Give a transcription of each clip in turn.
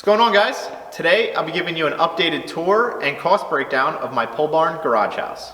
going on, guys? Today I'll be giving you an updated tour and cost breakdown of my pole barn garage house.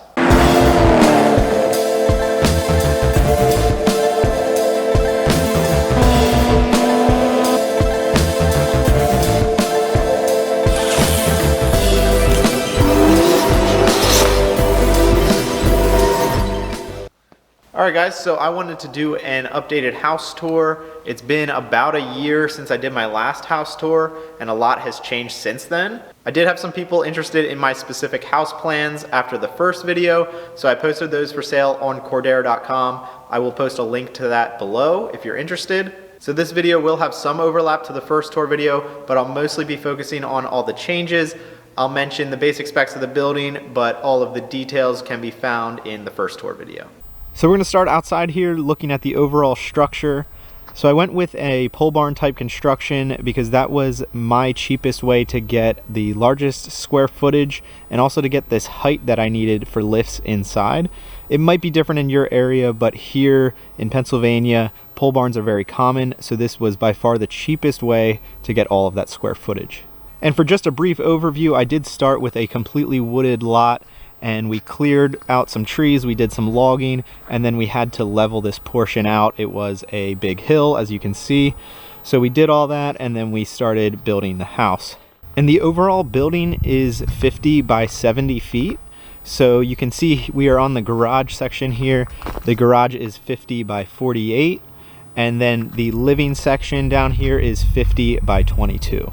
Alright guys, so I wanted to do an updated house tour. It's been about a year since I did my last house tour, and a lot has changed since then. I did have some people interested in my specific house plans after the first video, so I posted those for sale on Cordero.com. I will post a link to that below if you're interested. So this video will have some overlap to the first tour video, but I'll mostly be focusing on all the changes. I'll mention the basic specs of the building, but all of the details can be found in the first tour video. So we're going to start outside here looking at the overall structure. So I went with a pole barn type construction because that was my cheapest way to get the largest square footage and also to get this height that I needed for lifts inside. It might be different in your area, but here in Pennsylvania, pole barns are very common, so this was by far the cheapest way to get all of that square footage. And for just a brief overview, I did start with a completely wooded lot, and we cleared out some trees, we did some logging, and then we had to level this portion out. It was a big hill, as you can see. So we did all that, and then we started building the house. And the overall building is 50 by 70 feet. So you can see we are on the garage section here. The garage is 50 by 48, and then the living section down here is 50 by 22.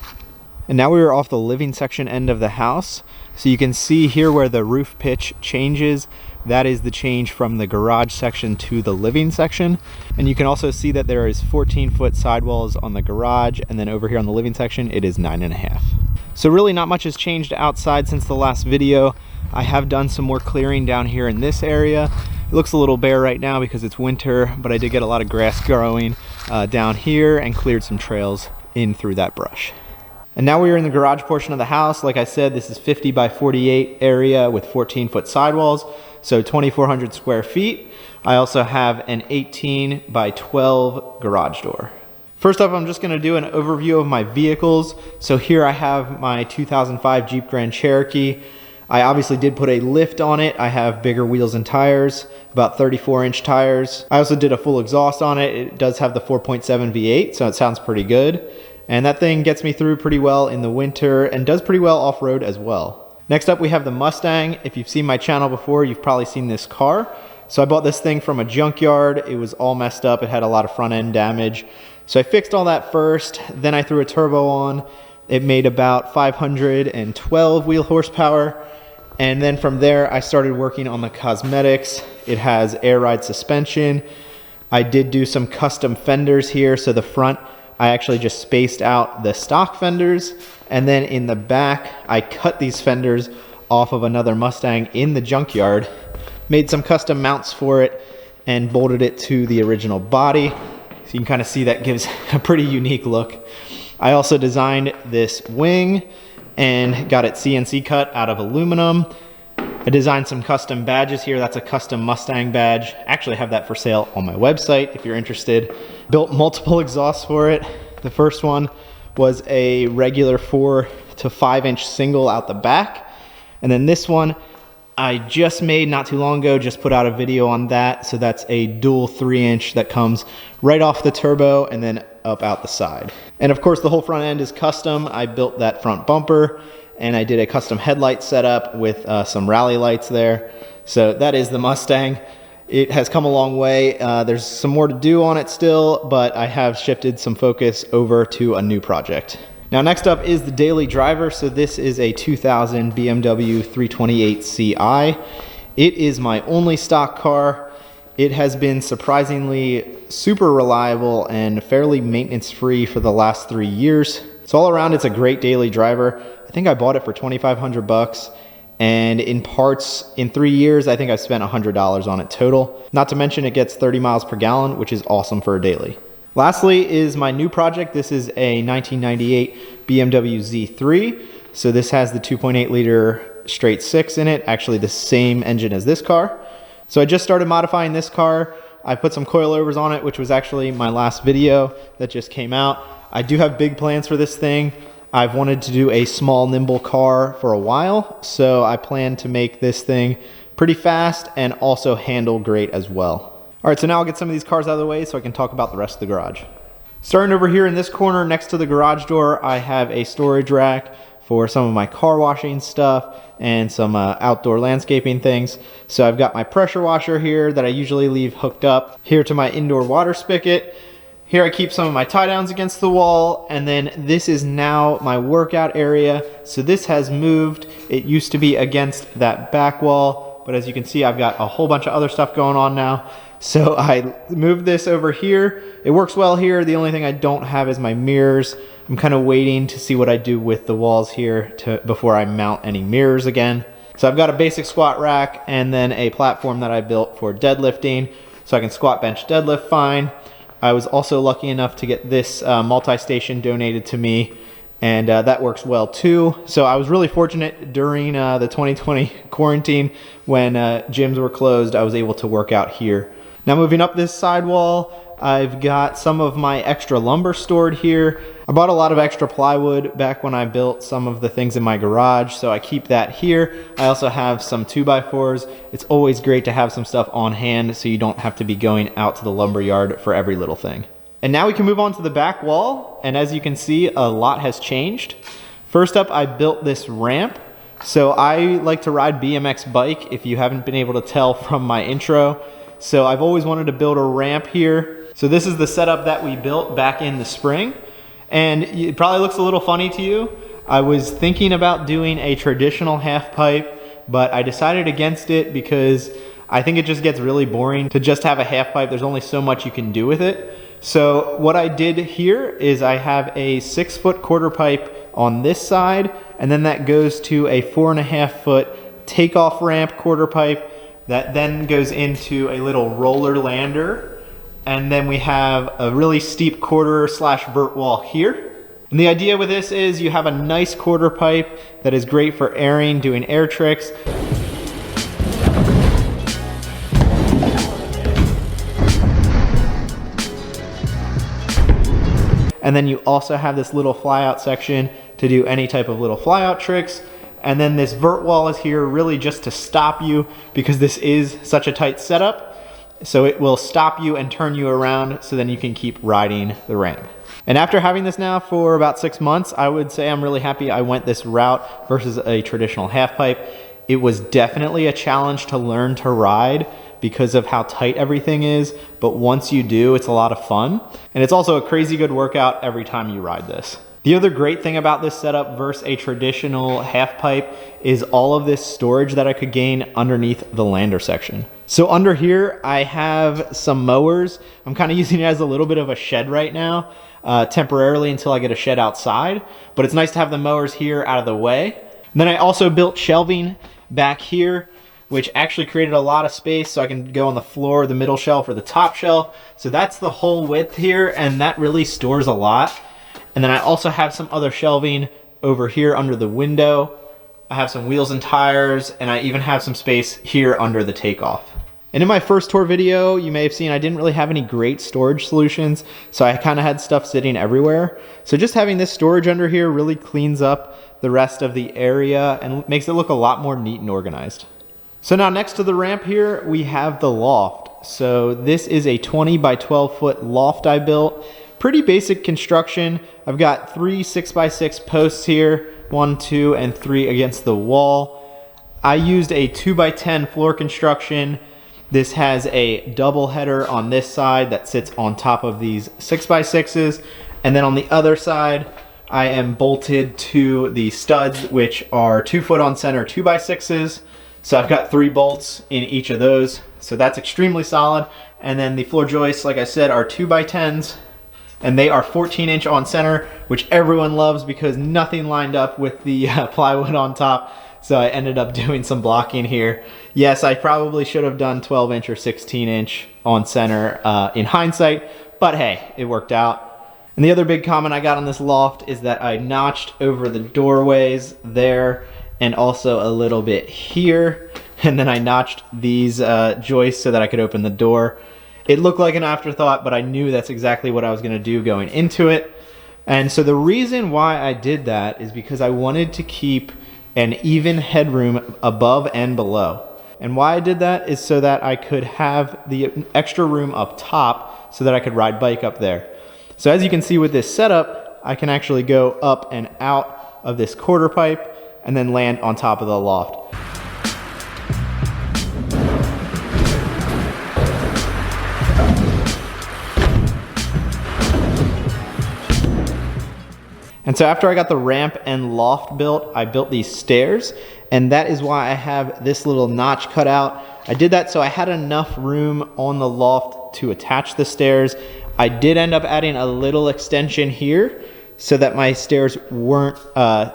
And now we are off the living section end of the house. So you can see here where the roof pitch changes, that is the change from the garage section to the living section. And you can also see that there is 14-foot sidewalls on the garage, and then over here on the living section, it is 9.5. So really not much has changed outside since the last video. I have done some more clearing down here in this area. It looks a little bare right now because it's winter, but I did get a lot of grass growing down here and cleared some trails in through that brush. And now we are in the garage portion of the house. Like I said, this is 50 by 48 area with 14-foot sidewalls, so 2,400 square feet. I also have an 18 by 12 garage door. First up, I'm just going to do an overview of my vehicles. So here I have my 2005 Jeep Grand Cherokee. I obviously did put a lift on it. I have bigger wheels and tires, about 34-inch tires. I also did a full exhaust on it. It does have the 4.7 V8, so it sounds pretty good. And that thing gets me through pretty well in the winter and does pretty well off-road as well. Next up, we have the Mustang. If you've seen my channel before, you've probably seen this car. So I bought this thing from a junkyard. It was all messed up. It had a lot of front end damage. So I fixed all that first. Then I threw a turbo on. It made about 512 wheel horsepower. And then from there, I started working on the cosmetics. It has air ride suspension. I did do some custom fenders here. So the front, I actually just spaced out the stock fenders, and then in the back, I cut these fenders off of another Mustang in the junkyard, made some custom mounts for it, and bolted it to the original body. So you can kind of see that gives a pretty unique look. I also designed this wing and got it CNC cut out of aluminum. I designed some custom badges here. That's a custom Mustang badge. Actually, I have that for sale on my website if you're interested. Built multiple exhausts for it. The first one was a regular 4 to 5 inch single out the back. And then this one I just made not too long ago, just put out a video on that. So that's a dual 3-inch that comes right off the turbo and then up out the side. And of course, the whole front end is custom. I built that front bumper, and I did a custom headlight setup with some rally lights there. So that is the Mustang. It has come a long way. There's some more to do on it still, but I have shifted some focus over to a new project. Now next up is the daily driver. So this is a 2000 BMW 328 Ci. It is my only stock car. It has been surprisingly super reliable and fairly maintenance free for the last 3 years. So all around, it's a great daily driver. I think I bought it for 2,500 bucks, and in parts, in 3 years, I think I spent $100 on it total. Not to mention it gets 30 miles per gallon, which is awesome for a daily. Lastly is my new project. This is a 1998 BMW Z3. So this has the 2.8 liter straight 6 in it, actually the same engine as this car. So I just started modifying this car. I put some coilovers on it, which was actually my last video that just came out. I do have big plans for this thing. I've wanted to do a small, nimble car for a while, so I plan to make this thing pretty fast and also handle great as well. All right, so now I'll get some of these cars out of the way so I can talk about the rest of the garage. Starting over here in this corner next to the garage door, I have a storage rack for some of my car washing stuff and some outdoor landscaping things. So I've got my pressure washer here that I usually leave hooked up here to my indoor water spigot. Here I keep some of my tie downs against the wall, and then this is now my workout area. So this has moved. It used to be against that back wall, but as you can see, I've got a whole bunch of other stuff going on now. So I moved this over here. It works well here. The only thing I don't have is my mirrors. I'm kind of waiting to see what I do with the walls here before I mount any mirrors again. So I've got a basic squat rack and then a platform that I built for deadlifting, so I can squat, bench, deadlift fine. I was also lucky enough to get this multi-station donated to me, and that works well too. So I was really fortunate during the 2020 quarantine when gyms were closed. I was able to work out here. Now moving up this sidewall, I've got some of my extra lumber stored here. I bought a lot of extra plywood back when I built some of the things in my garage, so I keep that here. I also have some 2x4s. It's always great to have some stuff on hand so you don't have to be going out to the lumber yard for every little thing. And now we can move on to the back wall, and as you can see, a lot has changed. First up, I built this ramp. So I like to ride BMX bike, if you haven't been able to tell from my intro. So I've always wanted to build a ramp here. So this is the setup that we built back in the spring. And it probably looks a little funny to you. I was thinking about doing a traditional half pipe, but I decided against it because I think it just gets really boring to just have a half pipe. There's only so much you can do with it. So what I did here is I have a 6-foot quarter pipe on this side, and then that goes to a 4.5-foot takeoff ramp quarter pipe that then goes into a little roller lander. And then we have a really steep quarter/vert wall here. And the idea with this is you have a nice quarter pipe that is great for airing, doing air tricks. And then you also have this little flyout section to do any type of little flyout tricks. And then this vert wall is here really just to stop you because this is such a tight setup. So it will stop you and turn you around so then you can keep riding the ramp. And after having this now for about 6 months, I would say I'm really happy I went this route versus a traditional half pipe. It was definitely a challenge to learn to ride because of how tight everything is, but once you do, it's a lot of fun. And it's also a crazy good workout every time you ride this. The other great thing about this setup versus a traditional half pipe is all of this storage that I could gain underneath the lander section. So under here, I have some mowers. I'm kind of using it as a little bit of a shed right now, temporarily until I get a shed outside, but it's nice to have the mowers here out of the way. And then I also built shelving back here, which actually created a lot of space so I can go on the floor, the middle shelf, or the top shelf. So that's the whole width here, and that really stores a lot. And then I also have some other shelving over here under the window. I have some wheels and tires, and I even have some space here under the takeoff. And in my first tour video, you may have seen I didn't really have any great storage solutions, so I kind of had stuff sitting everywhere. So just having this storage under here really cleans up the rest of the area and makes it look a lot more neat and organized. So now next to the ramp here, we have the loft. So this is a 20 by 12 foot loft I built. Pretty basic construction. I've got 3 6x6 posts here, 1, 2, and 3 against the wall. I used a 2x10 floor construction. This has a double header on this side that sits on top of these 6x6s. And then on the other side, I am bolted to the studs, which are 2 foot on center 2x6s. So I've got 3 bolts in each of those. So that's extremely solid. And then the floor joists, like I said, are 2x10s. And they are 14-inch on center, which everyone loves because nothing lined up with the plywood on top. So I ended up doing some blocking here. Yes, I probably should have done 12-inch or 16-inch on center in hindsight, but hey, it worked out. And the other big comment I got on this loft is that I notched over the doorways there and also a little bit here. And then I notched these joists so that I could open the door. It looked like an afterthought, but I knew that's exactly what I was gonna do going into it. And so the reason why I did that is because I wanted to keep an even headroom above and below. And why I did that is so that I could have the extra room up top so that I could ride bike up there. So as you can see with this setup, I can actually go up and out of this quarter pipe and then land on top of the loft. And so after I got the ramp and loft built, I built these stairs, and that is why I have this little notch cut out. I did that so I had enough room on the loft to attach the stairs. I did end up adding a little extension here so that my stairs weren't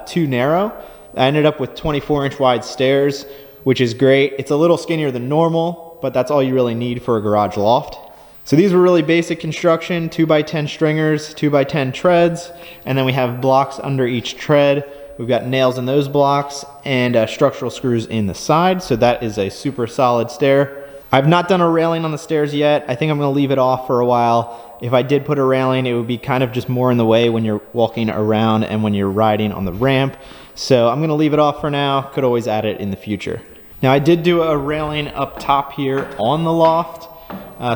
too narrow. I ended up with 24-inch wide stairs, which is great. It's a little skinnier than normal, but that's all you really need for a garage loft. So these were really basic construction, 2x10 stringers, 2x10 treads, and then we have blocks under each tread. We've got nails in those blocks and structural screws in the side, so that is a super solid stair. I've not done a railing on the stairs yet. I think I'm gonna leave it off for a while. If I did put a railing, it would be kind of just more in the way when you're walking around and when you're riding on the ramp. So I'm gonna leave it off for now. Could always add it in the future. Now I did do a railing up top here on the loft.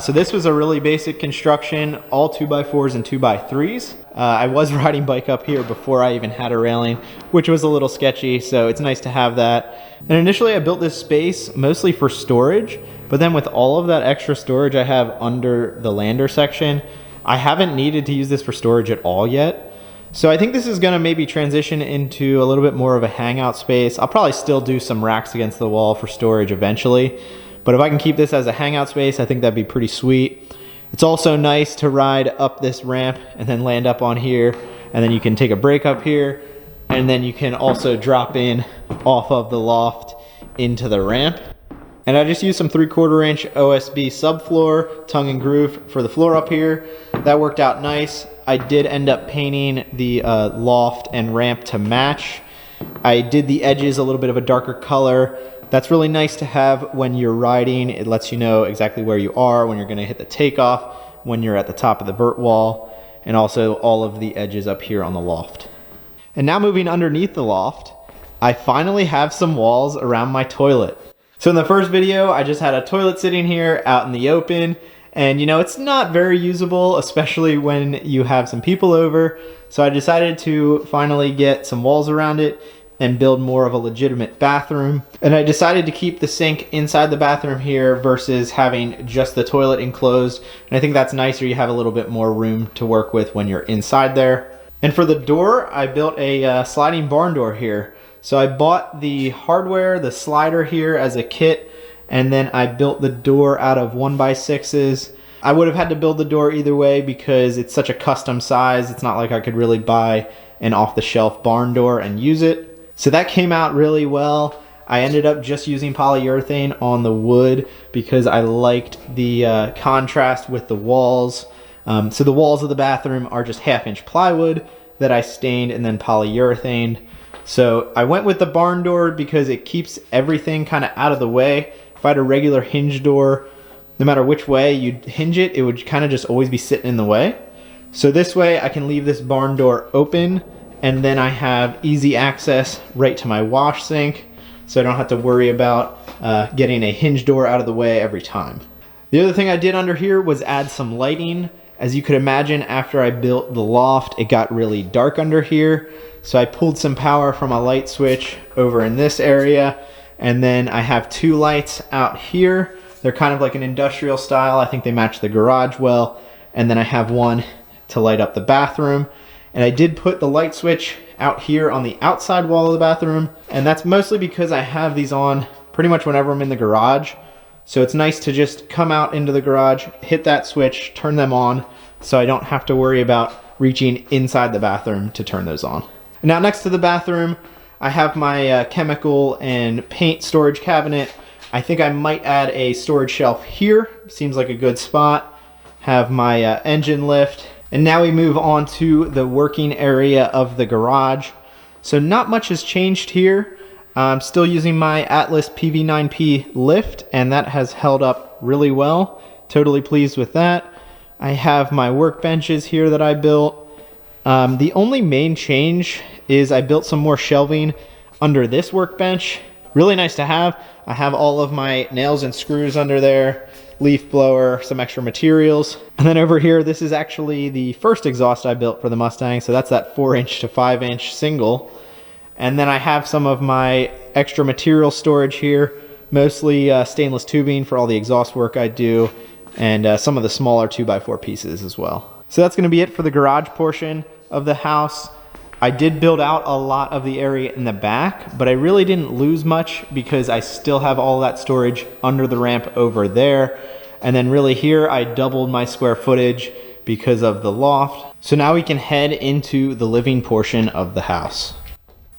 So this was a really basic construction, all 2x4s and 2x3s. I was riding bike up here before I even had a railing, which was a little sketchy, so it's nice to have that. And initially I built this space mostly for storage, but then with all of that extra storage I have under the lander section, I haven't needed to use this for storage at all yet. So I think this is gonna maybe transition into a little bit more of a hangout space. I'll probably still do some racks against the wall for storage eventually. But if I can keep this as a hangout space, I think that'd be pretty sweet. It's also nice to ride up this ramp and then land up on here, and then you can take a break up here, and then you can also drop in off of the loft into the ramp. And I just used some 3/4-inch OSB subfloor, tongue and groove for the floor up here. That worked out nice. I did end up painting the loft and ramp to match. I did the edges a little bit of a darker color. That's really nice to have when you're riding. It lets you know exactly where you are, when you're gonna hit the takeoff, when you're at the top of the vert wall, and also all of the edges up here on the loft. And now moving underneath the loft, I finally have some walls around my toilet. So in the first video, I just had a toilet sitting here out in the open, and you know, it's not very usable, especially when you have some people over. So I decided to finally get some walls around it and build more of a legitimate bathroom. And I decided to keep the sink inside the bathroom here versus having just the toilet enclosed. And I think that's nicer. You have a little bit more room to work with when you're inside there. And for the door, I built a sliding barn door here. So I bought the hardware, the slider here as a kit, and then I built the door out of 1x6s. I would have had to build the door either way because it's such a custom size. It's not like I could really buy an off-the-shelf barn door and use it. So that came out really well. I ended up just using polyurethane on the wood because I liked the contrast with the walls. So the walls of the bathroom are just 1/2-inch plywood that I stained and then polyurethane. So I went with the barn door because it keeps everything kind of out of the way. If I had a regular hinge door, no matter which way you'd hinge it, it would kind of just always be sitting in the way. So this way I can leave this barn door open, and then I have easy access right to my wash sink, so I don't have to worry about getting a hinge door out of the way every time. The other thing I did under here was add some lighting. As you could imagine, after I built the loft, it got really dark under here. So I pulled some power from a light switch over in this area, and then I have 2 lights out here. They're kind of like an industrial style. I think they match the garage well. And then I have one to light up the bathroom. And I did put the light switch out here on the outside wall of the bathroom. And that's mostly because I have these on pretty much whenever I'm in the garage. So it's nice to just come out into the garage, hit that switch, turn them on, so I don't have to worry about reaching inside the bathroom to turn those on. Now next to the bathroom, I have my chemical and paint storage cabinet. I think I might add a storage shelf here. Seems like a good spot. Have my engine lift. And now we move on to the working area of the garage. So not much has changed here. I'm still using my Atlas PV9P lift, and that has held up really well. Totally pleased with that. I have my workbenches here that I built, The only main change is I built some more shelving under this workbench. Really nice to have. I have all of my nails and screws under there, leaf blower, some extra materials. And then over here, this is actually the first exhaust I built for the Mustang. So that's that 4-inch to 5-inch single. And then I have some of my extra material storage here, mostly stainless tubing for all the exhaust work I do, and some of the smaller 2x4 pieces as well. So that's gonna be it for the garage portion of the house. I did build out a lot of the area in the back, but I really didn't lose much because I still have all that storage under the ramp over there. And then really here, I doubled my square footage because of the loft. So now we can head into the living portion of the house.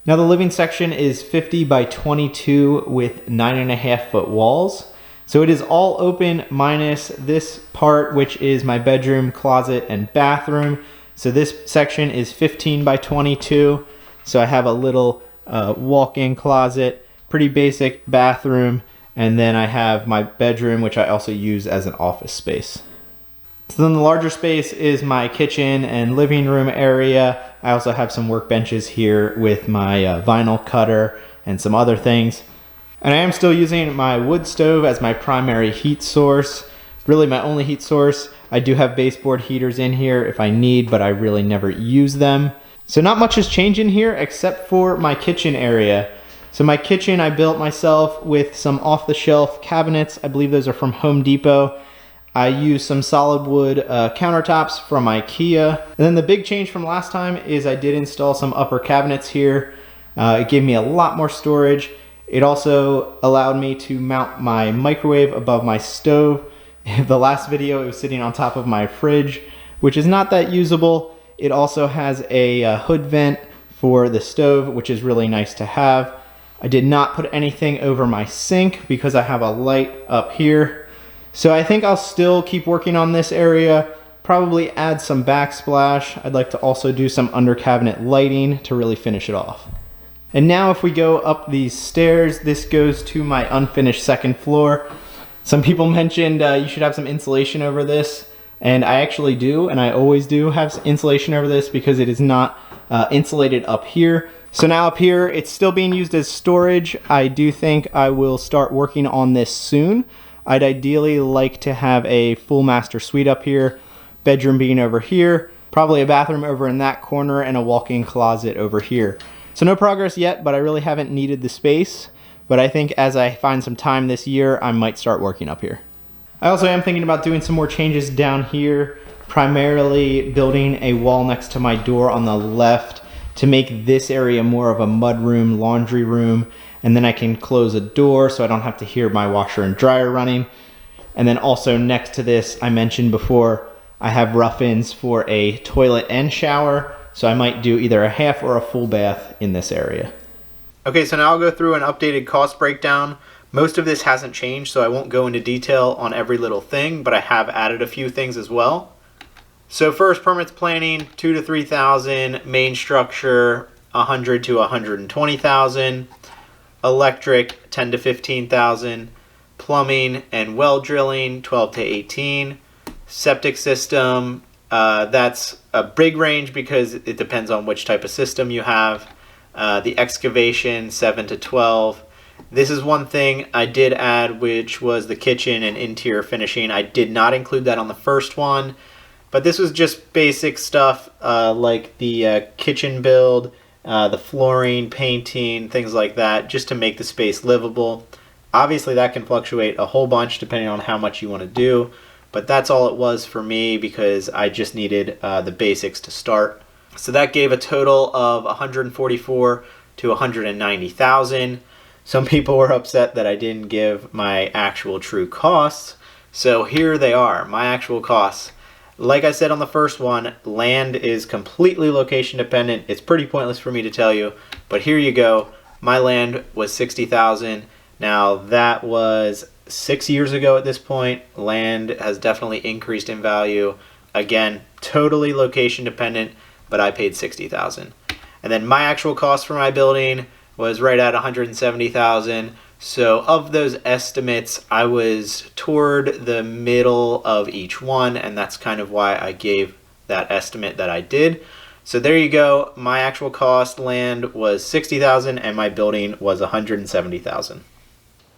Now the living section is 50 by 22 with 9.5-foot walls. So it is all open minus this part, which is my bedroom, closet, and bathroom. So this section is 15 by 22. So I have a little walk-in closet, pretty basic bathroom, and then I have my bedroom, which I also use as an office space. So then the larger space is my kitchen and living room area. I also have some workbenches here with my vinyl cutter and some other things. And I am still using my wood stove as my primary heat source. Really my only heat source. I do have baseboard heaters in here if I need, but I really never use them. So not much has changed in here except for my kitchen area. So my kitchen I built myself with some off-the-shelf cabinets. I believe those are from Home Depot. I used some solid wood countertops from IKEA. And then the big change from last time is I did install some upper cabinets here. It gave me a lot more storage. It also allowed me to mount my microwave above my stove. The last video, it was sitting on top of my fridge, which is not that usable. It also has a hood vent for the stove, which is really nice to have. I did not put anything over my sink because I have a light up here. So I think I'll still keep working on this area, probably add some backsplash. I'd like to also do some under cabinet lighting to really finish it off. And now if we go up these stairs, this goes to my unfinished second floor. Some people mentioned you should have some insulation over this, and I actually do, and I always do have insulation over this because it is not insulated up here. So now up here, it's still being used as storage. I do think I will start working on this soon. I'd ideally like to have a full master suite up here, bedroom being over here, probably a bathroom over in that corner, and a walk-in closet over here. So no progress yet, but I really haven't needed the space. But I think as I find some time this year, I might start working up here. I also am thinking about doing some more changes down here, primarily building a wall next to my door on the left to make this area more of a mudroom, laundry room, and then I can close a door so I don't have to hear my washer and dryer running. And then also next to this, I mentioned before, I have rough-ins for a toilet and shower, so I might do either a half or a full bath in this area. Okay, so now I'll go through an updated cost breakdown. Most of this hasn't changed, so I won't go into detail on every little thing, but I have added a few things as well. So first, permits planning, $2,000 to $3,000, main structure, $100,000 to $120,000, electric, $10,000 to $15,000, plumbing and well drilling, $12,000 to $18,000, septic system, that's a big range because it depends on which type of system you have. The excavation, $7,000 to $12,000. This is one thing I did add, which was the kitchen and interior finishing. I did not include that on the first one, but this was just basic stuff like the kitchen build, the flooring, painting, things like that, just to make the space livable. Obviously that can fluctuate a whole bunch depending on how much you want to do, but that's all it was for me because I just needed the basics to start. So that gave a total of $144,000 to $190,000. Some people were upset that I didn't give my actual true costs. So here they are, my actual costs. Like I said on the first one, land is completely location dependent. It's pretty pointless for me to tell you, but here you go. My land was $60,000. Now that was 6 years ago at this point. Land has definitely increased in value. Again, totally location dependent, but I paid $60,000. And then my actual cost for my building was right at $170,000. So of those estimates, I was toward the middle of each one, and that's kind of why I gave that estimate that I did. So there you go. My actual cost land was $60,000 and my building was $170,000.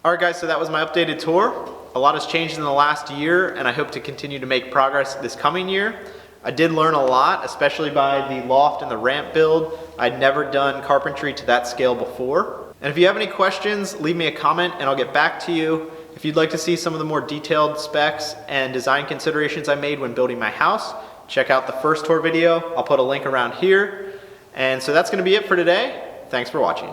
All right, guys, so that was my updated tour. A lot has changed in the last year, and I hope to continue to make progress this coming year. I did learn a lot, especially by the loft and the ramp build. I'd never done carpentry to that scale before. And if you have any questions, leave me a comment and I'll get back to you. If you'd like to see some of the more detailed specs and design considerations I made when building my house, check out the first tour video. I'll put a link around here. And so that's going to be it for today. Thanks for watching.